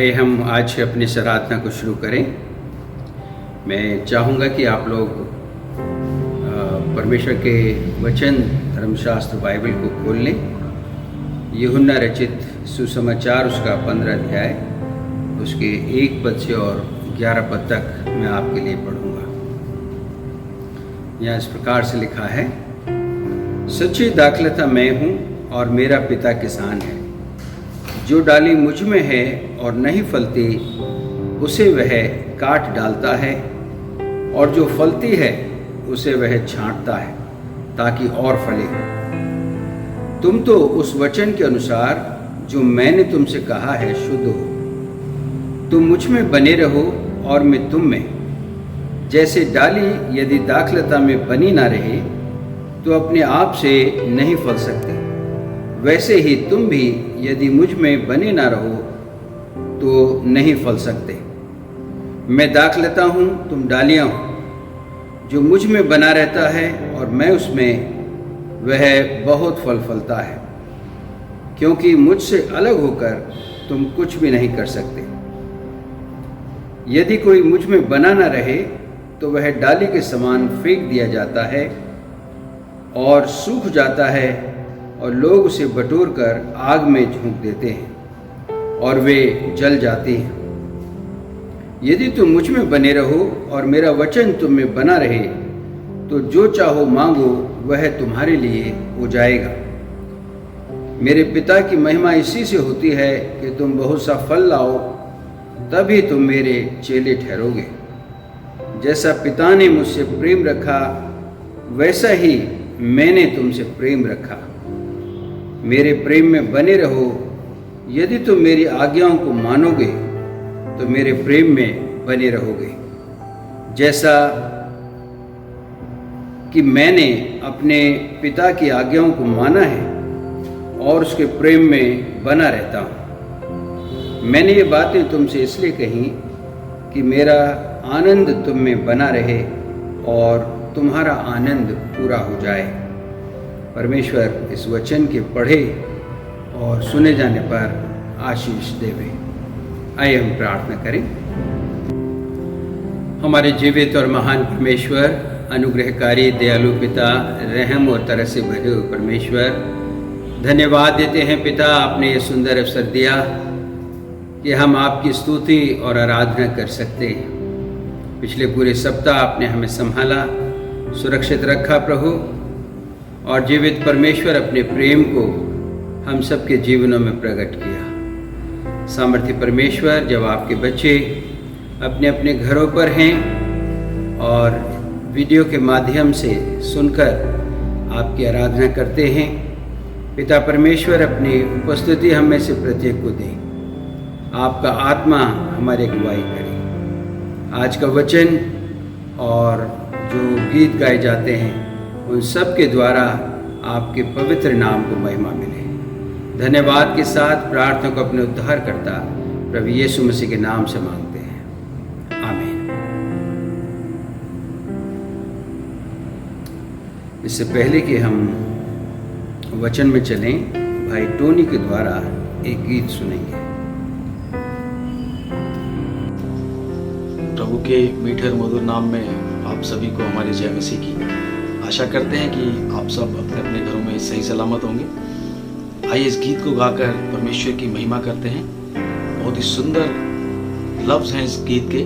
आइए हम आज अपनी आराधना को शुरू करें। मैं चाहूँगा कि आप लोग परमेश्वर के वचन धर्मशास्त्र बाइबल को खोल लें। यूहन्ना रचित सुसमाचार उसका 15 अध्याय उसके 1 पद से और 11 पद तक मैं आपके लिए पढ़ूँगा। यहाँ इस प्रकार से लिखा है, सच्ची दाखलता मैं हूँ और मेरा पिता किसान है। जो डाली मुझ में है और नहीं फलती उसे वह काट डालता है, और जो फलती है उसे वह छांटता है ताकि और फले। तुम तो उस वचन के अनुसार जो मैंने तुमसे कहा है शुद्ध हो। तुम मुझ में बने रहो और मैं तुम में। जैसे डाली यदि दाखलता में बनी ना रहे तो अपने आप से नहीं फल सकती, वैसे ही तुम भी यदि मुझ में बने ना रहो तो नहीं फल सकते। मैं दाखलता हूँ, तुम डालियाँ हो। जो मुझ में बना रहता है और मैं उसमें, वह बहुत फल फलता है, क्योंकि मुझसे अलग होकर तुम कुछ भी नहीं कर सकते। यदि कोई मुझ में बना ना रहे तो वह डाली के समान फेंक दिया जाता है और सूख जाता है, और लोग उसे बटोर कर आग में झोंक देते हैं और वे जल जाते हैं। यदि तुम मुझ में बने रहो और मेरा वचन तुम में बना रहे तो जो चाहो मांगो वह तुम्हारे लिए हो जाएगा। मेरे पिता की महिमा इसी से होती है कि तुम बहुत सा फल लाओ, तभी तुम मेरे चेले ठहरोगे। जैसा पिता ने मुझसे प्रेम रखा वैसा ही मैंने तुमसे प्रेम रखा। मेरे प्रेम में बने रहो। यदि तुम मेरी आज्ञाओं को मानोगे तो मेरे प्रेम में बने रहोगे, जैसा कि मैंने अपने पिता की आज्ञाओं को माना है और उसके प्रेम में बना रहता हूँ। मैंने ये बातें तुमसे इसलिए कही कि मेरा आनंद तुम में बना रहे और तुम्हारा आनंद पूरा हो जाए। परमेश्वर इस वचन के पढ़े और सुने जाने पर आशीष देवे। आइए हम प्रार्थना करें। हमारे जीवित और महान परमेश्वर, अनुग्रहकारी दयालु पिता, रहम और तरह से भरे हुए परमेश्वर, धन्यवाद देते हैं पिता, आपने ये सुंदर अवसर दिया कि हम आपकी स्तुति और आराधना कर सकते हैं। पिछले पूरे सप्ताह आपने हमें संभाला, सुरक्षित रखा प्रभु, और जीवित परमेश्वर अपने प्रेम को हम सबके जीवनों में प्रकट किया। सामर्थ्य परमेश्वर, जब आपके बच्चे अपने अपने घरों पर हैं और वीडियो के माध्यम से सुनकर आपकी आराधना करते हैं, पिता परमेश्वर अपनी उपस्थिति हम में से प्रत्येक को दे। आपका आत्मा हमारे अगुवाई करे। आज का वचन और जो गीत गाए जाते हैं उन सब के द्वारा आपके पवित्र नाम को महिमा मिले। धन्यवाद के साथ प्रार्थना को अपने उद्धारकर्ता प्रभु यीशु मसीह के नाम से मांगते हैं, आमीन। इससे पहले कि हम वचन में चलें, भाई टोनी के द्वारा एक गीत सुनेंगे। प्रभु के मीठे मधुर नाम में आप सभी को हमारी जय मसीह की। आशा करते हैं कि आप सब अपने अपने घरों में सही सलामत होंगे। आइए इस गीत को गाकर परमेश्वर की महिमा करते हैं। बहुत ही सुंदर लफ्ज़ हैं इस गीत के।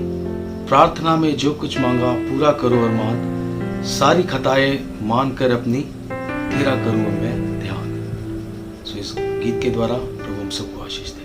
प्रार्थना में जो कुछ मांगा पूरा करो अरमान, सारी खताएं मान कर अपनी तेरा करूँ मैं ध्यान। सो इस गीत के द्वारा प्रभु हम सबको आशीष दे।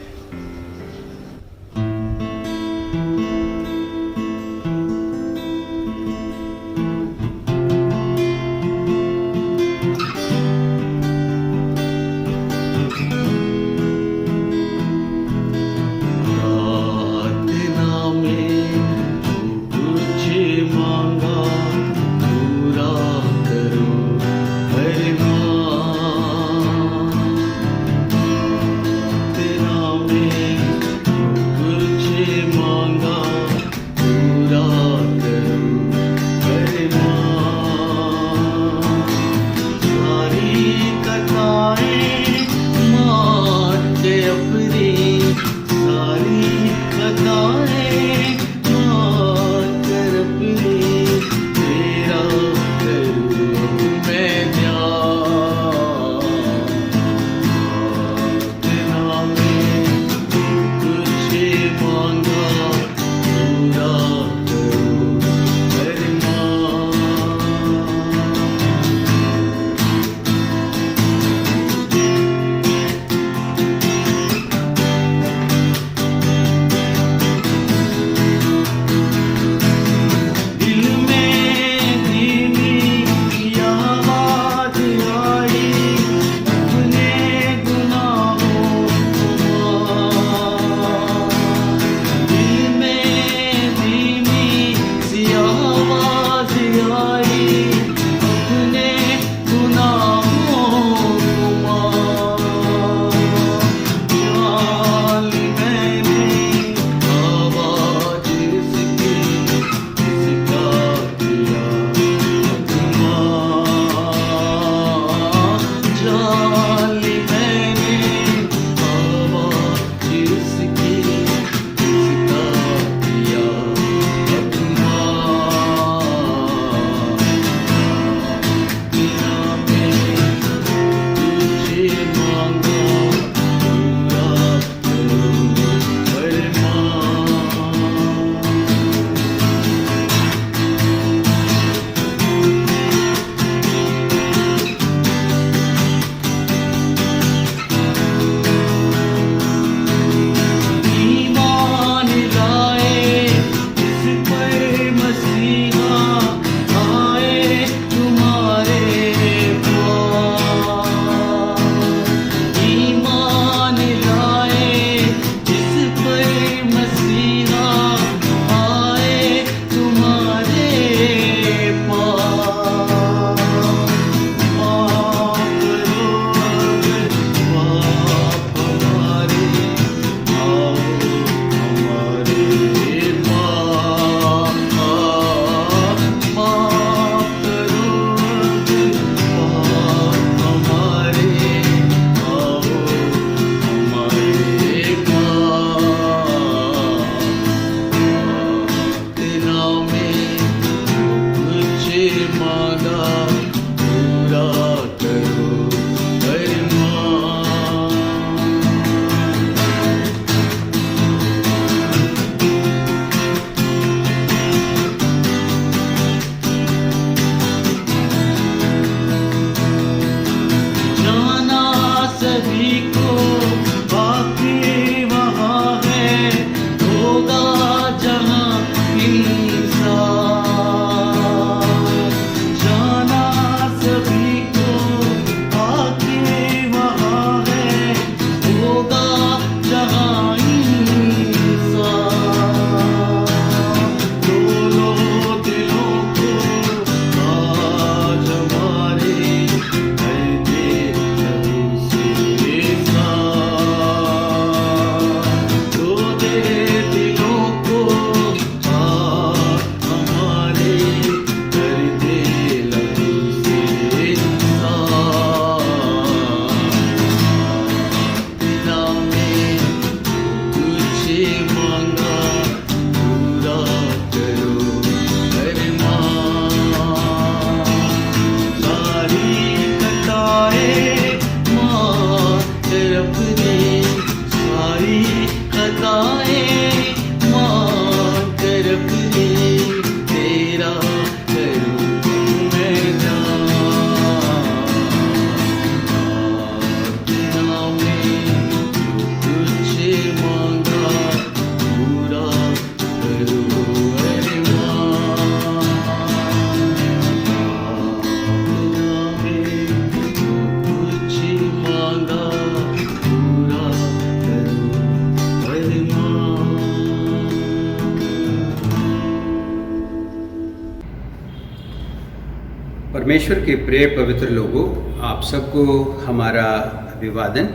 परमेश्वर के प्रिय पवित्र लोगों, आप सबको हमारा अभिवादन।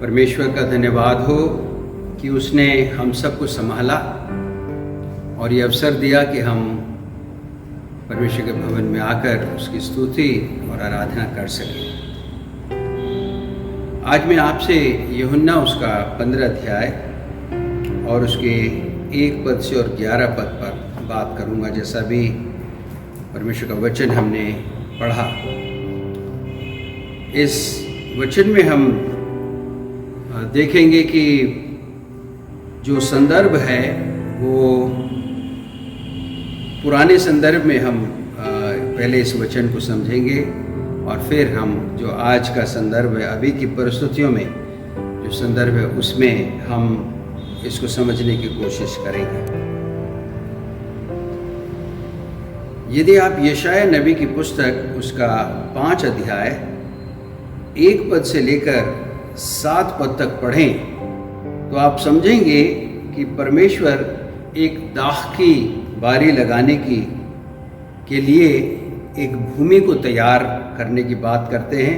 परमेश्वर का धन्यवाद हो कि उसने हम सबको संभाला और ये अवसर दिया कि हम परमेश्वर के भवन में आकर उसकी स्तुति और आराधना कर सकें। आज मैं आपसे यूहन्ना उसका 15 अध्याय और उसके 1 पद से और 11 पद पर बात करूंगा, जैसा भी परमेश्वर का वचन हमने पढ़ा। इस वचन में हम देखेंगे कि जो संदर्भ है वो पुराने संदर्भ में हम पहले इस वचन को समझेंगे और फिर हम जो आज का संदर्भ है, अभी की परिस्थितियों में जो संदर्भ है, उसमें हम इसको समझने की कोशिश करेंगे। यदि आप यशाया नबी की पुस्तक उसका 5 अध्याय 1 पद से लेकर 7 पद तक पढ़ें तो आप समझेंगे कि परमेश्वर एक दाख की बारी लगाने के लिए एक भूमि को तैयार करने की बात करते हैं।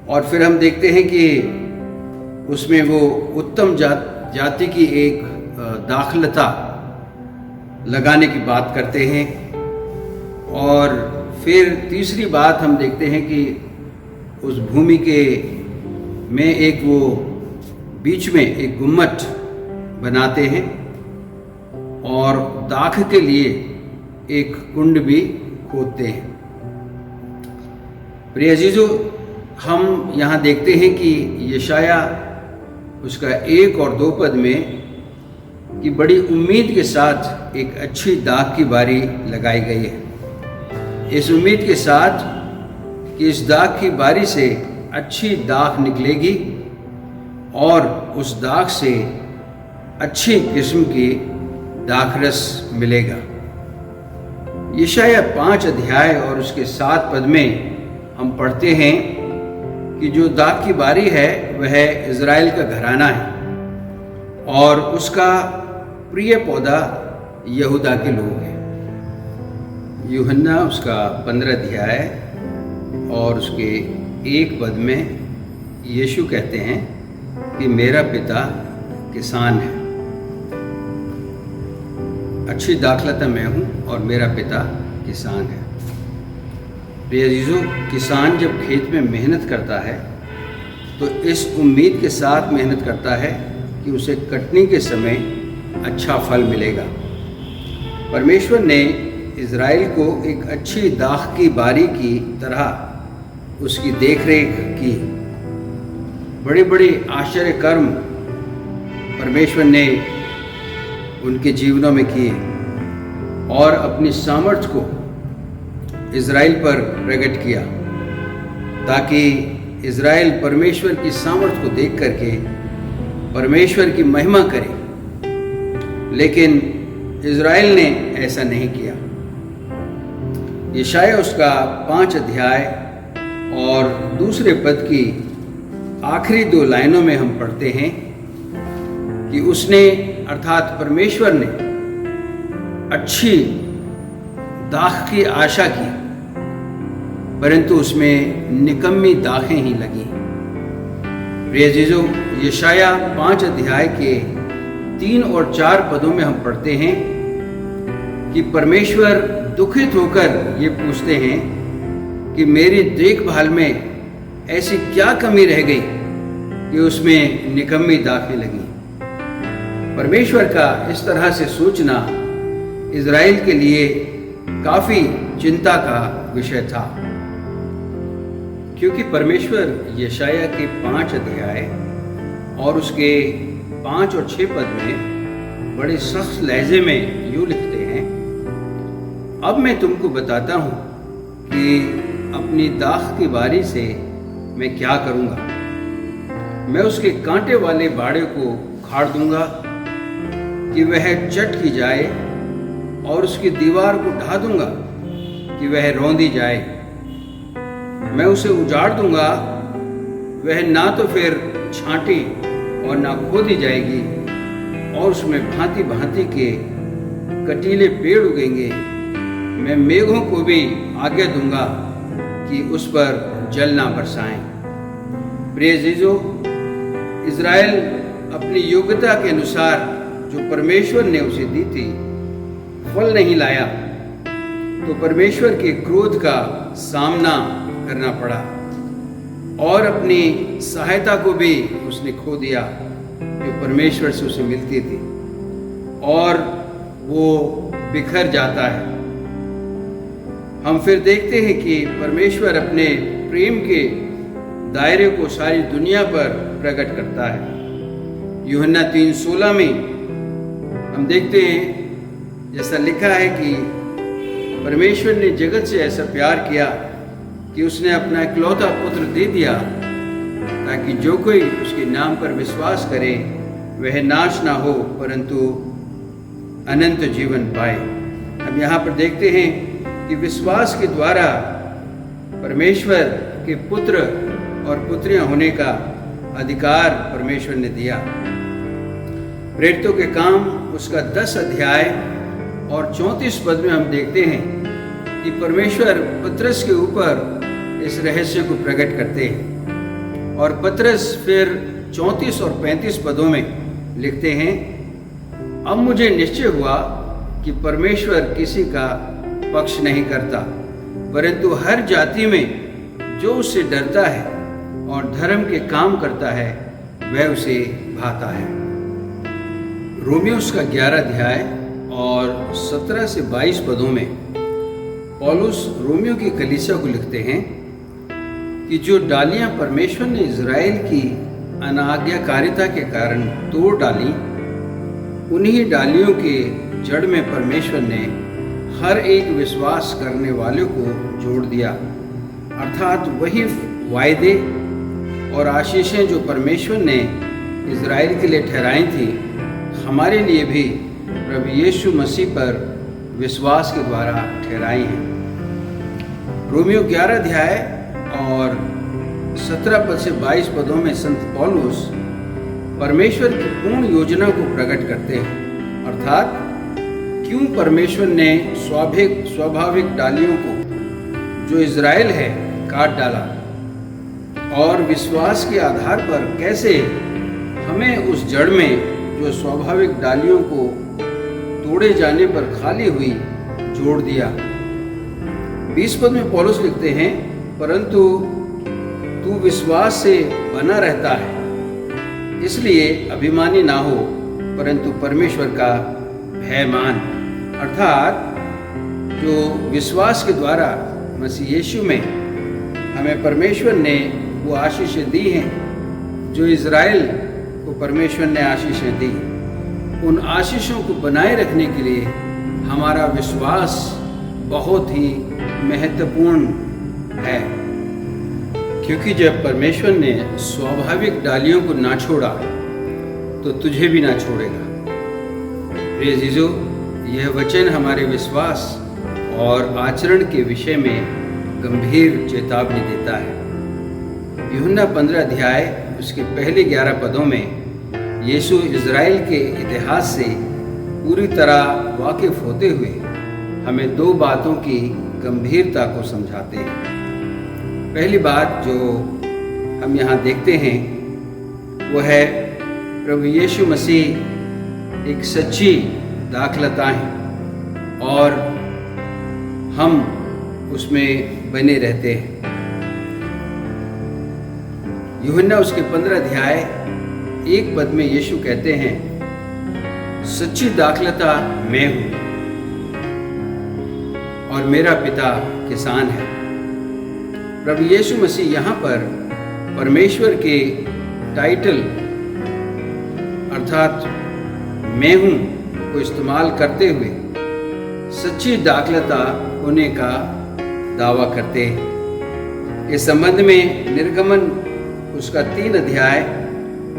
और फिर हम देखते हैं कि उसमें वो उत्तम जाति की एक दाखलता लगाने की बात करते हैं। और फिर तीसरी बात हम देखते हैं कि उस भूमि के में एक वो बीच में एक गुम्मट बनाते हैं और दाख के लिए एक कुंड भी खोदते हैं। प्रिय अजीजों, हम यहाँ देखते हैं कि यशाया उसका 1 और 2 पद में कि बड़ी उम्मीद के साथ एक अच्छी दाख की बारी लगाई गई है। इस उम्मीद के साथ कि इस दाख की बारी से अच्छी दाख निकलेगी और उस दाख से अच्छी किस्म की दाखरस मिलेगा। यशाया 5 अध्याय और उसके 7 पद में हम पढ़ते हैं कि जो दाख की बारी है वह इज़राइल का घराना है और उसका प्रिय पौधा यहूदा के लोग हैं। यूहन्ना उसका 15 अध्याय और उसके 1 पद में यीशु कहते हैं कि मेरा पिता किसान है। अच्छी दाखलता मैं हूँ और मेरा पिता किसान है। प्रिय अजीजों, किसान जब खेत में मेहनत करता है तो इस उम्मीद के साथ मेहनत करता है कि उसे कटनी के समय अच्छा फल मिलेगा। परमेश्वर ने इज़राइल को एक अच्छी दाख की बारी की तरह उसकी देखरेख की। बड़े बड़े आश्चर्य कर्म परमेश्वर ने उनके जीवनों में किए और अपनी सामर्थ्य को इज़राइल पर प्रकट किया ताकि इज़राइल परमेश्वर की सामर्थ्य को देख करके परमेश्वर की महिमा करे। लेकिन इज़राइल ने ऐसा नहीं किया। यशाया उसका 5 अध्याय और दूसरे पद की आखिरी 2 लाइनों में हम पढ़ते हैं कि उसने अर्थात परमेश्वर ने अच्छी दाख की आशा की, परंतु उसमें निकम्मी दाखें ही लगी। प्रिय अजीजों, यशाया 5 अध्याय के 3 और 4 पदों में हम पढ़ते हैं कि परमेश्वर दुखित होकर ये पूछते हैं कि मेरी देखभाल में ऐसी क्या कमी रह गई कि उसमें निकम्मी दाखें लगी। परमेश्वर का इस तरह से सोचना इज़राइल के लिए काफ़ी चिंता का विषय था, क्योंकि परमेश्वर यशाया के 5 अध्याय और उसके 5 और 6 पद में बड़े सख्त लहजे में यूँ लिखते हैं, अब मैं तुमको बताता हूँ कि अपनी दाख की बारी से मैं क्या करूँगा। मैं उसके कांटे वाले बाड़े को उखाड़ दूंगा कि वह चट की जाए और उसकी दीवार को ढा दूंगा कि वह रौंदी जाए। मैं उसे उजाड़ दूंगा, वह ना तो फिर छांटी और ना खोदी जाएगी, और उसमें भांति भांति के कटीले पेड़ उगेंगे। मैं मेघों को भी आज्ञा दूंगा कि उस पर जल ना बरसाएं। प्रिय अजीजों, इज़राइल अपनी योग्यता के अनुसार जो परमेश्वर ने उसे दी थी फल नहीं लाया, तो परमेश्वर के क्रोध का सामना करना पड़ा और अपनी सहायता को भी उसने खो दिया जो परमेश्वर से उसे मिलती थी, और वो बिखर जाता है। हम फिर देखते हैं कि परमेश्वर अपने प्रेम के दायरे को सारी दुनिया पर प्रकट करता है। यूहन्ना 3:16 में हम देखते हैं, जैसा लिखा है कि परमेश्वर ने जगत से ऐसा प्यार किया कि उसने अपना इकलौता पुत्र दे दिया, ताकि जो कोई उसके नाम पर विश्वास करे वह नाश ना हो परंतु अनंत जीवन पाए। हम यहाँ पर देखते हैं कि विश्वास के द्वारा परमेश्वर के पुत्र और पुत्रियां होने का अधिकार परमेश्वर ने दिया। प्रेरितों के काम उसका 10 अध्याय और 34 पद में हम देखते हैं कि परमेश्वर पतरस के ऊपर इस रहस्य को प्रकट करते हैं, और पतरस फिर 34 और 35 पदों में लिखते हैं, अब मुझे निश्चय हुआ कि परमेश्वर किसी का पक्ष नहीं करता, परंतु हर जाति में जो उससे डरता है और धर्म के काम करता है वह उसे भाता है। रोमियोस का 11 अध्याय और 17 से 22 पदों में पौलुस रोमियो की कलीसिया को लिखते हैं कि जो डालियां परमेश्वर ने इज़राइल की अनाज्ञाकारिता के कारण तोड़ डाली, उन्हीं डालियों के जड़ में परमेश्वर ने हर एक विश्वास करने वाले को जोड़ दिया, अर्थात वही वायदे और आशीषें जो परमेश्वर ने इज़राइल के लिए ठहराई थी, हमारे लिए भी प्रभु यीशु मसीह पर विश्वास के द्वारा ठहराई हैं। रोमियो 11 अध्याय और 17 पद से 22 पदों में संत पौलुस परमेश्वर की पूर्ण योजना को प्रकट करते हैं, अर्थात क्यों परमेश्वर ने स्वाभाविक डालियों को जो इज़राइल है काट डाला, और विश्वास के आधार पर कैसे हमें उस जड़ में जो स्वाभाविक डालियों को तोड़े जाने पर खाली हुई जोड़ दिया। 20 पद में पौलुस लिखते हैं, परंतु तू विश्वास से बना रहता है, इसलिए अभिमानी ना हो परंतु परमेश्वर का भय मान। अर्थात जो विश्वास के द्वारा मसीह यीशु में हमें परमेश्वर ने वो आशीषें दी हैं जो इज़राइल को परमेश्वर ने आशीषें दी, उन आशीषों को बनाए रखने के लिए हमारा विश्वास बहुत ही महत्वपूर्ण है, क्योंकि जब परमेश्वर ने स्वाभाविक डालियों को ना छोड़ा तो तुझे भी ना छोड़ेगा। प्रिय अजीजों, यह वचन हमारे विश्वास और आचरण के विषय में गंभीर चेतावनी देता है। यूहन्ना 15 अध्याय उसके पहले 11 पदों में यीशु इज़राइल के इतिहास से पूरी तरह वाकिफ होते हुए हमें 2 बातों की गंभीरता को समझाते हैं। पहली बात जो हम यहाँ देखते हैं वो है प्रभु यीशु मसीह एक सच्ची दाखलता है और हम उसमें बने रहते हैं। यूहन्ना उसके 15 अध्याय 1 पद में यीशु कहते हैं, सच्ची दाखलता मैं हूं और मेरा पिता किसान है। प्रभु यीशु मसीह यहाँ पर परमेश्वर के टाइटल अर्थात मैं हूं को इस्तेमाल करते हुए सच्ची दाखलता होने का दावा करते हैं। इस संबंध में निर्गमन उसका 3 अध्याय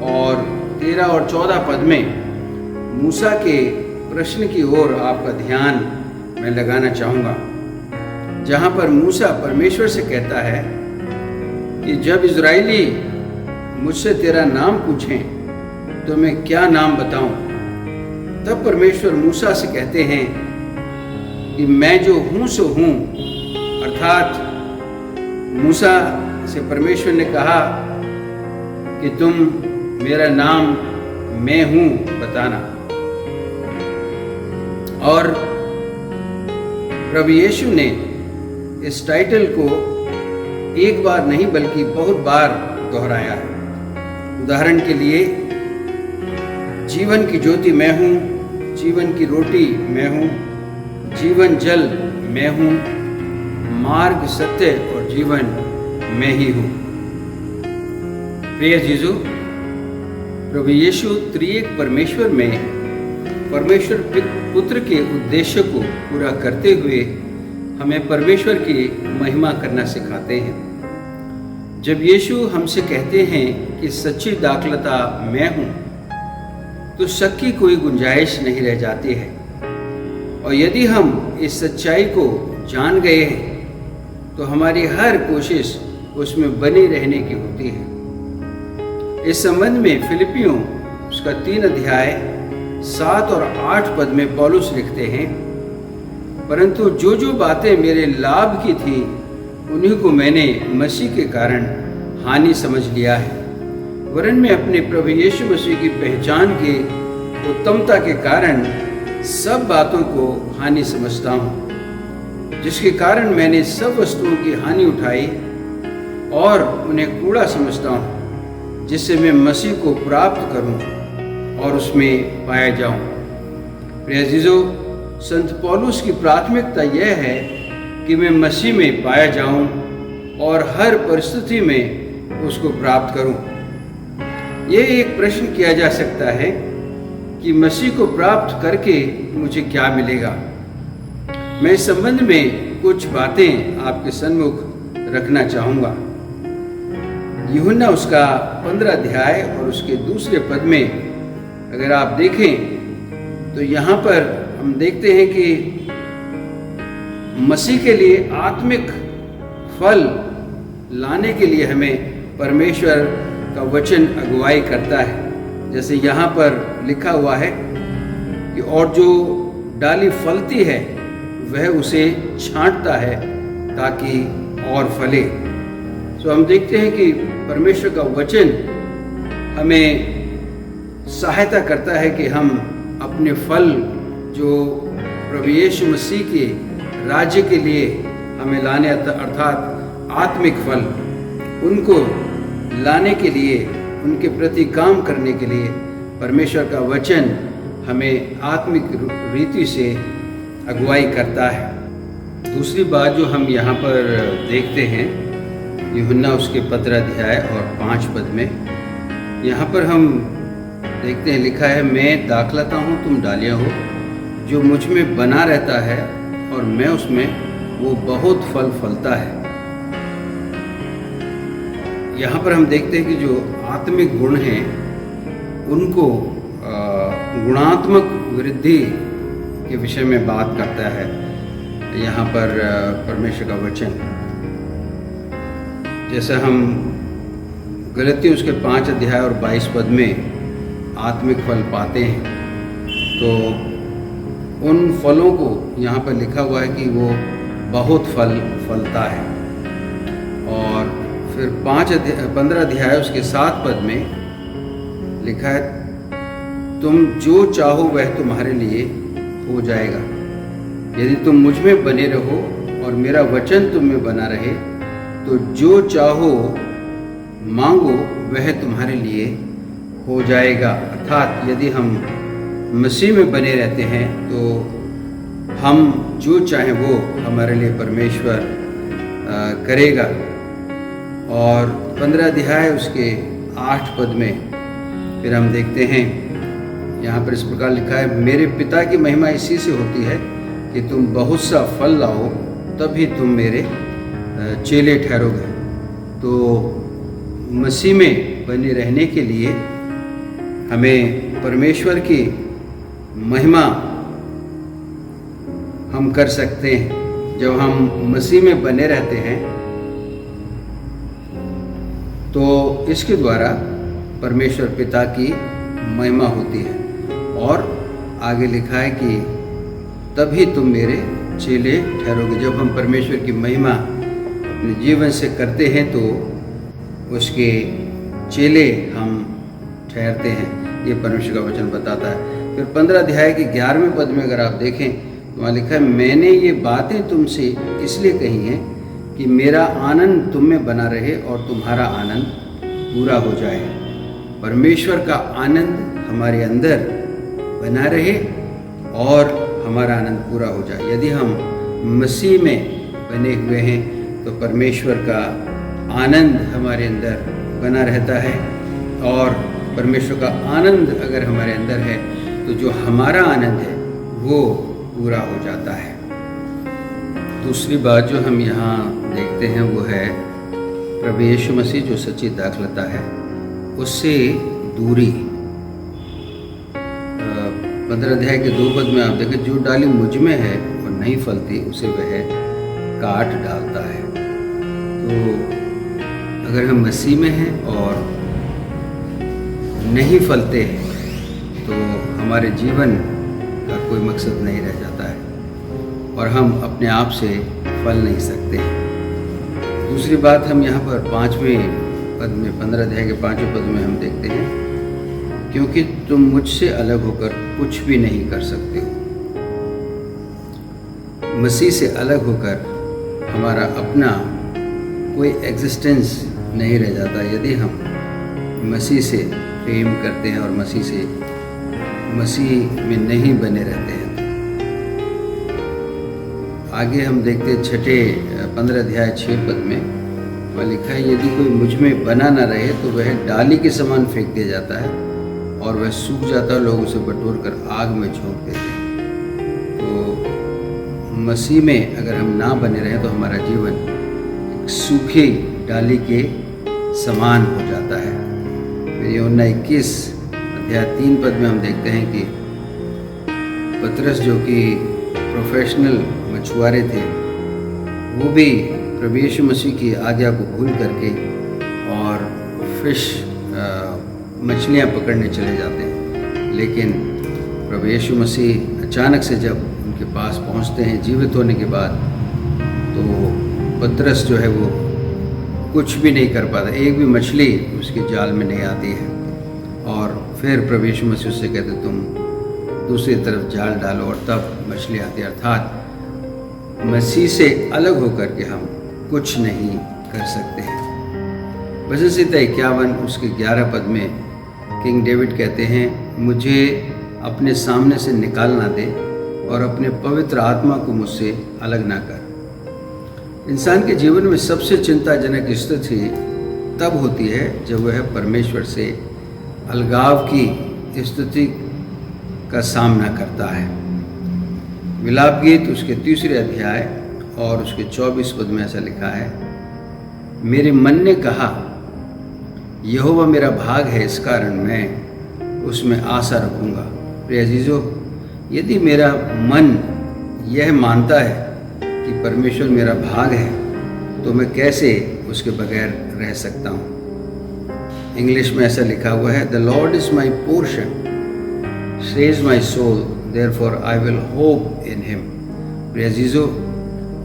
और 13 और 14 पद में मूसा के प्रश्न की ओर आपका ध्यान मैं लगाना चाहूँगा, जहाँ पर मूसा परमेश्वर से कहता है कि जब इज़राइली मुझसे तेरा नाम पूछें तो मैं क्या नाम बताऊं। तब परमेश्वर मूसा से कहते हैं कि मैं जो हूँ सो हूँ, अर्थात मूसा से परमेश्वर ने कहा कि तुम मेरा नाम मैं हूँ बताना, और प्रभु यीशु ने इस टाइटल को एक बार नहीं बल्कि बहुत बार दोहराया है। उदाहरण के लिए, जीवन की ज्योति मैं हूँ, जीवन की रोटी मैं हूँ, जीवन जल मैं हूँ, मार्ग सत्य और जीवन मैं ही हूँ। प्रिय जीजू, प्रभु यीशु त्रिएक परमेश्वर में परमेश्वर पुत्र के उद्देश्य को पूरा करते हुए हमें परमेश्वर की महिमा करना सिखाते हैं। जब यीशु हमसे कहते हैं कि सच्ची दाखलता मैं हूँ, तो शक की कोई गुंजाइश नहीं रह जाती है। और यदि हम इस सच्चाई को जान गए हैं तो हमारी हर कोशिश उसमें बनी रहने की होती है। इस संबंध में फिलिपियों उसका 3 अध्याय 7 और 8 पद में पौलुस लिखते हैं, परंतु जो जो बातें मेरे लाभ की थी उन्हीं को मैंने मसीह के कारण हानि समझ लिया है, वरन मैं अपने प्रभु यीशु मसीह की पहचान के उत्तमता के कारण सब बातों को हानि समझता हूँ, जिसके कारण मैंने सब वस्तुओं की हानि उठाई और उन्हें कूड़ा समझता हूँ, जिससे मैं मसीह को प्राप्त करूँ और उसमें पाया जाऊँ। प्रिय अजीजों, संत पौलुस की प्राथमिकता यह है कि मैं मसीह में पाया जाऊं और हर परिस्थिति में उसको प्राप्त करूं। यह एक प्रश्न किया जा सकता है कि मसीह को प्राप्त करके मुझे क्या मिलेगा। मैं इस संबंध में कुछ बातें आपके सम्मुख रखना चाहूँगा। यूहन्ना उसका 15 अध्याय और उसके 2 पद में अगर आप देखें तो यहाँ पर हम देखते हैं कि मसीह के लिए आत्मिक फल लाने के लिए हमें परमेश्वर का वचन अगुवाई करता है। जैसे यहाँ पर लिखा हुआ है कि और जो डाली फलती है वह उसे छांटता है ताकि और फले। तो हम देखते हैं कि परमेश्वर का वचन हमें सहायता करता है कि हम अपने फल जो प्रभु यीशु मसीह के राज्य के लिए हमें लाने, अर्थात आत्मिक फल, उनको लाने के लिए, उनके प्रति काम करने के लिए परमेश्वर का वचन हमें आत्मिक रीति से अगुवाई करता है। दूसरी बात जो हम यहाँ पर देखते हैं, यूहन्ना उसके 15 अध्याय और 5 पद में, यहाँ पर हम देखते हैं लिखा है, मैं दाखलता हूँ तुम डालियाँ हो, जो मुझ में बना रहता है और मैं उसमें, वो बहुत फल फलता है। यहाँ पर हम देखते हैं कि जो आत्मिक गुण हैं उनको गुणात्मक वृद्धि के विषय में बात करता है यहाँ पर परमेश्वर का वचन। जैसे हम गलती उसके 5 अध्याय और 22 पद में आत्मिक फल पाते हैं, तो उन फलों को यहाँ पर लिखा हुआ है कि वो बहुत फल फलता है। और फिर 15 अध्याय उसके 7 पद में लिखा है, तुम जो चाहो वह तुम्हारे लिए हो जाएगा, यदि तुम मुझ में बने रहो और मेरा वचन तुम में बना रहे, तो जो चाहो मांगो वह तुम्हारे लिए हो जाएगा। अर्थात यदि हम मसीह में बने रहते हैं तो हम जो चाहें वो हमारे लिए परमेश्वर करेगा। और 15 अध्याय उसके 8 पद में फिर हम देखते हैं, यहाँ पर इस प्रकार लिखा है, मेरे पिता की महिमा इसी से होती है कि तुम बहुत सा फल लाओ, तभी तुम मेरे चेले ठहरोगे। तो मसीह में बने रहने के लिए हमें परमेश्वर की महिमा हम कर सकते हैं। जब हम मसीह में बने रहते हैं तो इसके द्वारा परमेश्वर पिता की महिमा होती है। और आगे लिखा है कि तभी तुम मेरे चेले ठहरोगे। जब हम परमेश्वर की महिमा अपने जीवन से करते हैं तो उसके चेले हम ठहरते हैं, ये परमेश्वर का वचन बताता है। फिर 15 अध्याय के 11वें पद में अगर आप देखें तो वहाँ लिखा है, मैंने ये बातें तुमसे इसलिए कही हैं कि मेरा आनंद तुम में बना रहे और तुम्हारा आनंद पूरा हो जाए। परमेश्वर का आनंद हमारे अंदर बना रहे और हमारा आनंद पूरा हो जाए। यदि हम मसीह में बने हुए हैं तो परमेश्वर का आनंद हमारे अंदर बना रहता है, और परमेश्वर का आनंद अगर हमारे अंदर है तो जो हमारा आनंद है वो पूरा हो जाता है। दूसरी बात जो हम यहाँ देखते हैं वो है प्रभु यीशु मसीह जो सच्ची दाखलता है उससे दूरी। 15 अध्याय के 2 पद में आप देखें, जो डाली मुझ में है और नहीं फलती उसे वह काट डालता है। तो अगर हम मसीह में हैं और नहीं फलते हैं तो हमारे जीवन का कोई मकसद नहीं रह जाता है और हम अपने आप से फल नहीं सकते। दूसरी बात हम यहाँ पर 5वें पद में, 15 अध्याय के 5वें पद में हम देखते हैं, क्योंकि तुम मुझसे अलग होकर कुछ भी नहीं कर सकते हो। मसीह से अलग होकर हमारा अपना कोई एग्जिस्टेंस नहीं रह जाता यदि हम मसीह से प्रेम करते हैं और मसीह में नहीं बने रहते हैं। आगे हम देखते हैं 15 अध्याय 6 पद में वह लिखा है, यदि कोई मुझ में बना न रहे तो वह डाली के समान फेंक दिया जाता है और वह सूख जाता है, लोग उसे बटोर कर आग में झोंक देते हैं। तो मसीह में अगर हम ना बने रहें तो हमारा जीवन एक सूखी डाली के समान हो जाता है। फिर यूहन्ना 21 अध्याय 3 पद में हम देखते हैं कि पतरस जो कि प्रोफेशनल मछुआरे थे वो भी प्रभु यीशु मसीह की आज्ञा को भूल करके और फिश मछलियाँ पकड़ने चले जाते हैं। लेकिन प्रभु यीशु मसीह अचानक से जब उनके पास पहुँचते हैं जीवित होने के बाद, तो पतरस जो है वो कुछ भी नहीं कर पाता, एक भी मछली उसके जाल में नहीं आती है। और फिर प्रभु यीशु मसीह से कहते तुम दूसरी तरफ जाल डालो और तब मछली आती है। अर्थात मसीह से अलग होकर के हम कुछ नहीं कर सकते हैं। भजन संहिता 51 उसके 11 पद में किंग डेविड कहते हैं, मुझे अपने सामने से निकाल ना दे और अपने पवित्र आत्मा को मुझसे अलग ना कर। इंसान के जीवन में सबसे चिंताजनक स्थिति तब होती है जब वह परमेश्वर से अलगाव की स्थिति का सामना करता है। विलाप गीत उसके 3 अध्याय और उसके 24 पद में ऐसा लिखा है, मेरे मन ने कहा यहोवा मेरा भाग है, इस कारण मैं उसमें आशा रखूँगा। प्रिय अजीजों, यदि मेरा मन यह मानता है कि परमेश्वर मेरा भाग है तो मैं कैसे उसके बगैर रह सकता हूँ। इंग्लिश में ऐसा लिखा हुआ है, the lord is my portion, says my soul, therefore I will hope in him. प्रिय अजीजों,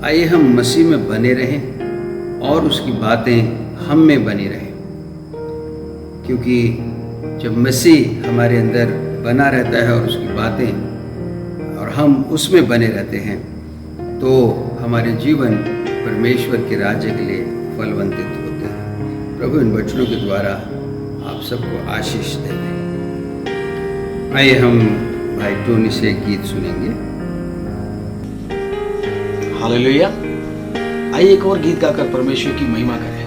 आइए हम मसीह में बने रहें और उसकी बातें हम में बनी रहें, क्योंकि जब मसीह हमारे अंदर बना रहता है और उसकी बातें और हम उसमें बने रहते हैं तो हमारे जीवन परमेश्वर के राज्य के लिए फलवंतित होते हैं। प्रभु इन वचनों के द्वारा आप सबको आशीष दें। आइए हम भाई टोनी से एक गीत सुनेंगे। हालेलुया। आइए एक और गीत गाकर परमेश्वर की महिमा करें।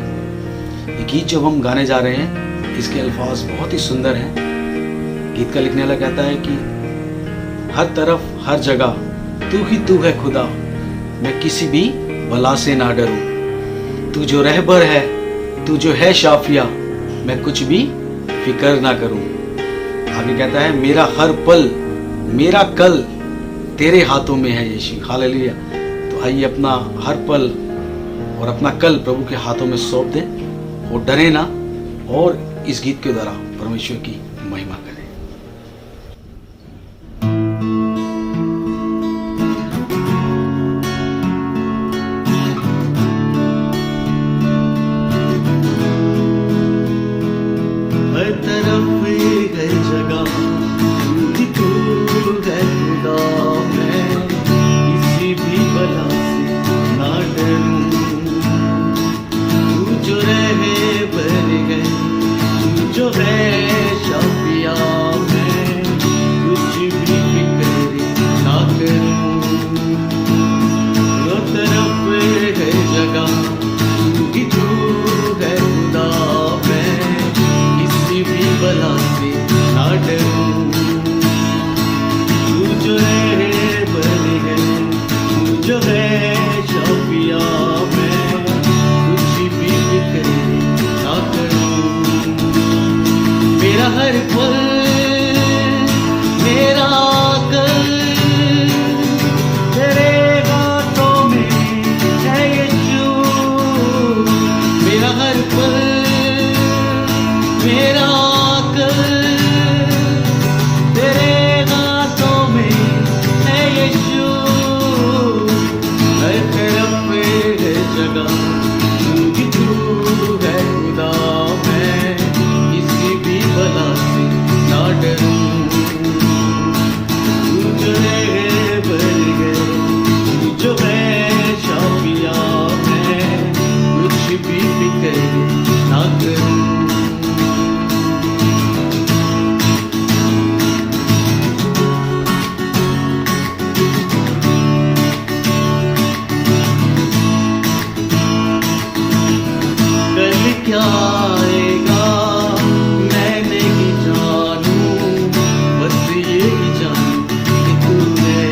ये गीत जब हम गाने जा रहे हैं इसके अल्फाज बहुत ही सुंदर हैं। गीत का लिखने वाला कहता है कि हर तरफ हर जगह तू ही तू है खुदा, मैं किसी भी बला से ना डरूं। तू जो रहबर है, तू जो है शाफिया, मैं कुछ भी फिक्र ना करूं। आगे कहता है मेरा हर पल मेरा कल तेरे हाथों में है यीशु। हालेलुया। तो आइए अपना हर पल और अपना कल प्रभु के हाथों में सौंप दें और डरे ना, और इस गीत के द्वारा परमेश्वर की महिमा करें। क्या आएगा मैं नहीं जानूं, बस ये ही जानूं कि तू है।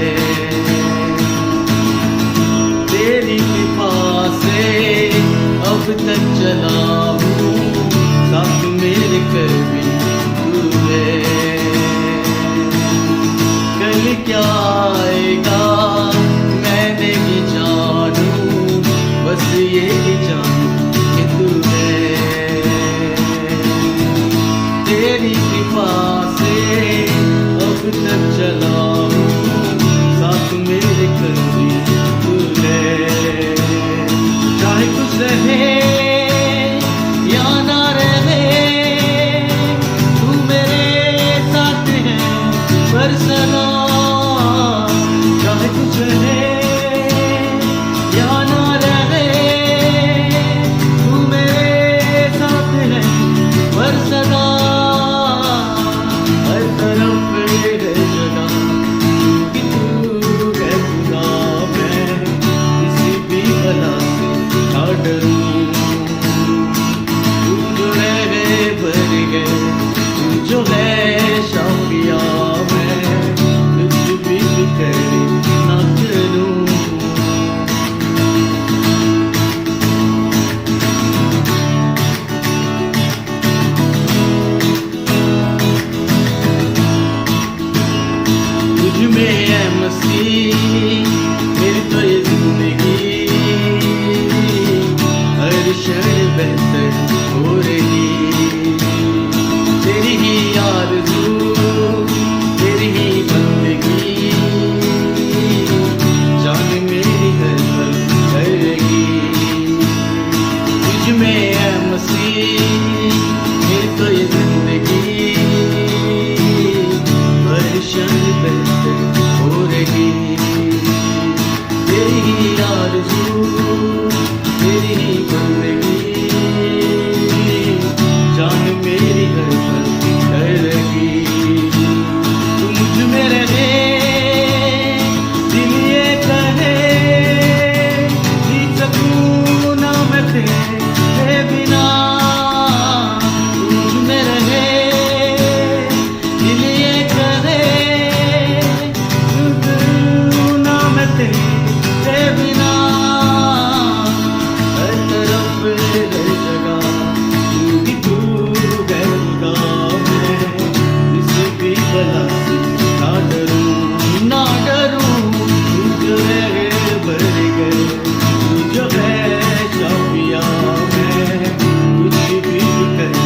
तेरी कृपा से अब तक चला हूँ, साथ मेरे कभी तू है। कल क्या आएगा मैं नहीं जानूं, बस ये ही जानूं कि तू है। तेरी कृपा से अब तक चला हूँ, साथ मेरे कभी तू है। चाहे कुछ रहे या ना रहे, तू मेरे साथ है पर सदा। चाहे कुछ रहे या ना रहे, तू मेरे साथ है पर सदा। हर तरफ है जगह क्योंकि तू है खुदा, मैं किसी भी बला से ना डरूं। तू जो है भर गए, तू जो है शाफिया, मैं कुछ भी करे ना करूं। तुझ में है मसीह मेरी तो ये जिंदगी, हर क्षण बेहतर हो रही। तेरी ही आरज़ू, तेरी ही बंदगी, जान मेरी हर पल करेगी। तुझ में है मसीह मेरी तो ये जिंदगी, हर क्षण बेहतर हो रही। तेरी ही आरज़ू, तेरी ही बंदगी, जान मेरी हर पल करेगी। तू मुझ में रहे, दिल ये कहे, जी सकूं ना मैं तेरे बिना। तू मुझ में रहे, दिल ये कहे, जी सकूं ना मैं तेरे बिना। हर तरफ हर जगह क्योंकि तू है खुदा, मैं किसी भी बला से ना डरूं, ना डरूं। तू जो है भर गए, तू जो है शाफिया, मैं कुछ भी करे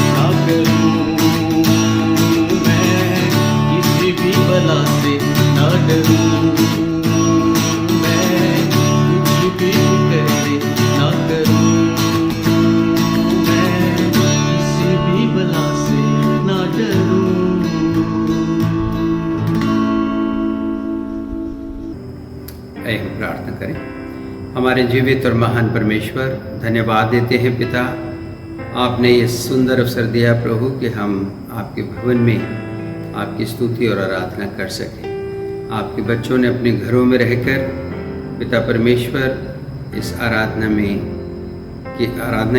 ना करूं। मैं किसी भी बला से ना डरूं, मैं कुछ भी करे ना करूं। मैं किसी भी बला से ना डरूं। आइए हम प्रार्थना करें। हमारे जीवित और महान परमेश्वर, धन्यवाद देते हैं पिता, आपने ये सुंदर अवसर दिया प्रभु कि हम आपके भवन में आपकी स्तुति और आराधना कर सकें। आपके बच्चों ने अपने घरों में रहकर पिता परमेश्वर इस आराधना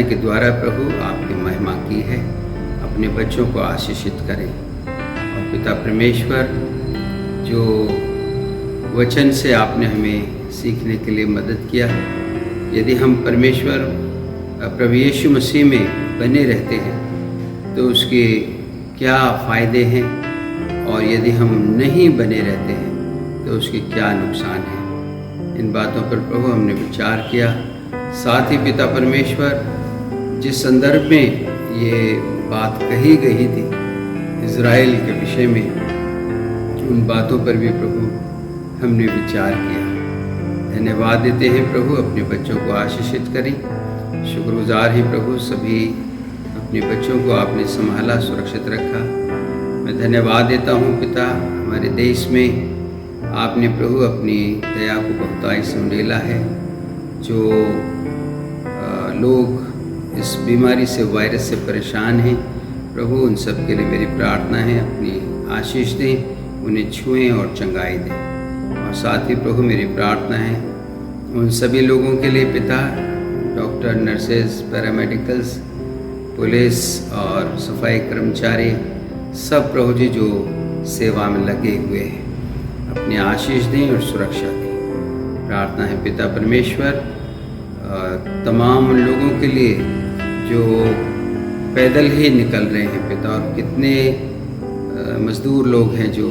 के द्वारा प्रभु आपकी महिमा की है। अपने बच्चों को आशीषित करें और पिता परमेश्वर जो वचन से आपने हमें सीखने के लिए मदद किया है, यदि हम परमेश्वर प्रभु यीशु मसीह में बने रहते हैं तो उसके क्या फ़ायदे हैं, और यदि हम नहीं बने रहते हैं तो उसके क्या नुकसान हैं। इन बातों पर प्रभु हमने विचार किया। साथ ही पिता परमेश्वर जिस संदर्भ में ये बात कही गई थी इज़राइल के विषय में, उन बातों पर भी प्रभु हमने विचार किया। धन्यवाद देते हैं प्रभु, अपने बच्चों को आशीषित करें। शुक्रगुजार हैं प्रभु, सभी अपने बच्चों को आपने संभाला, सुरक्षित रखा। मैं धन्यवाद देता हूँ पिता, हमारे देश में आपने प्रभु अपनी दया को बहुतायत से उंडेला है। जो लोग इस बीमारी से, वायरस से परेशान हैं प्रभु, उन सब के लिए मेरी प्रार्थना है, अपनी आशीष दें, उन्हें छुएं और चंगाई दें। और साथ ही प्रभु मेरी प्रार्थना है उन सभी लोगों के लिए पिता, डॉक्टर, नर्सेज, पैरामेडिकल्स पुलिस और सफाई कर्मचारी सब प्रभु जी जो सेवा में लगे हुए हैं, अपनी आशीष दें और सुरक्षा दें। प्रार्थना है पिता परमेश्वर तमाम उन लोगों के लिए जो पैदल ही निकल रहे हैं पिता, और कितने मजदूर लोग हैं जो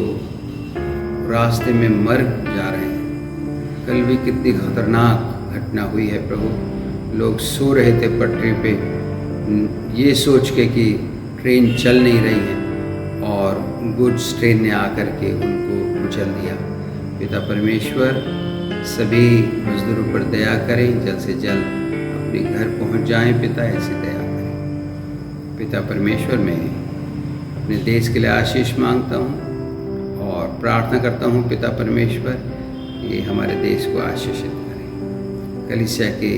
रास्ते में मर जा रहे हैं। कल भी कितनी खतरनाक घटना हुई है प्रभु, लोग सो रहे थे पटरी पे ये सोच के कि ट्रेन चल नहीं रही है और गुड्स ट्रेन ने आकर के उनको कुचल दिया। पिता परमेश्वर सभी मजदूरों पर दया करें, जल्द से जल्द अपने घर पहुंच जाएं पिता, ऐसी दया करें। पिता परमेश्वर मैं अपने देश के लिए आशीष मांगता हूं और प्रार्थना करता हूं पिता परमेश्वर ये हमारे देश को आशीषित करें। कलीसिया के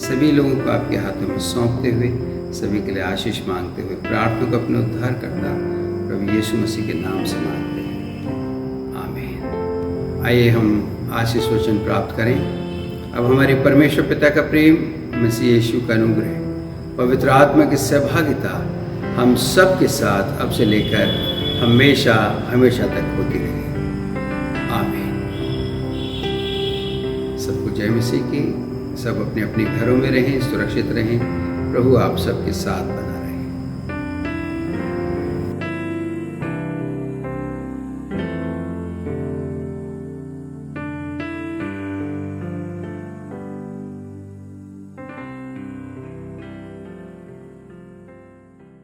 सभी लोगों को आपके हाथों में सौंपते हुए सभी के लिए आशीष मांगते हुए प्रार्थना को अपने उद्धार करता प्रभु यीशु मसीह के नाम से मांगते हैं, आमीन। आइए हम आशीष वचन प्राप्त करें। अब हमारे परमेश्वर पिता का प्रेम, मसीह यीशु का अनुग्रह, पवित्र आत्मा की सहभागिता हम सब के साथ अब से लेकर हमेशा हमेशा तक होती रहे, आमीन। सबको जय मसीह की। सब अपने अपने घरों में रहें, सुरक्षित रहें। प्रभु आप सबके साथ बना